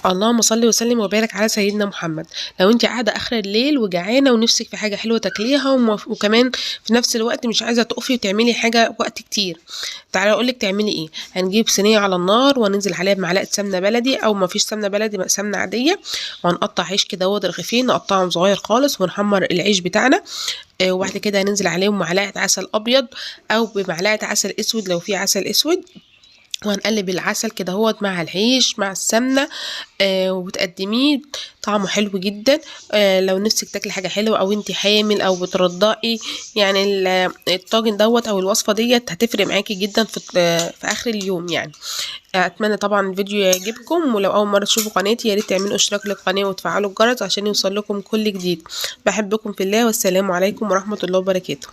اللهم صل وسلم وبارك على سيدنا محمد. لو انت قاعده اخر الليل وجعانه ونفسك في حاجه حلوه تاكليها وكمان في نفس الوقت مش عايزه تقفي وتعملي حاجه وقت كتير، تعالى اقولك تعملي ايه. هنجيب صينيه على النار وننزل عليها بمعلقه سمنه بلدي، او ما فيش سمنه بلدي سمنه عاديه، وهنقطع عيش كده رغيفين نقطعهم صغير خالص ونحمر العيش بتاعنا. وبعد كده هننزل عليهم معلقه عسل ابيض او بمعلقه عسل اسود لو في عسل اسود، وهنقلب العسل كده مع العيش مع السمنة. وبتقدميه طعمه حلو جدا. لو نفسك تاكلي حاجة حلوة او انت حامل او بترضعي، يعني الطاجن او الوصفة ديت هتفرق معاكي جدا في اخر اليوم يعني. اتمنى طبعا الفيديو يعجبكم، ولو اول مرة تشوفوا قناتي يا ريت تعملوا اشتراك للقناة وتفعلوا الجرس عشان يوصل لكم كل جديد. بحبكم في الله، والسلام عليكم ورحمة الله وبركاته.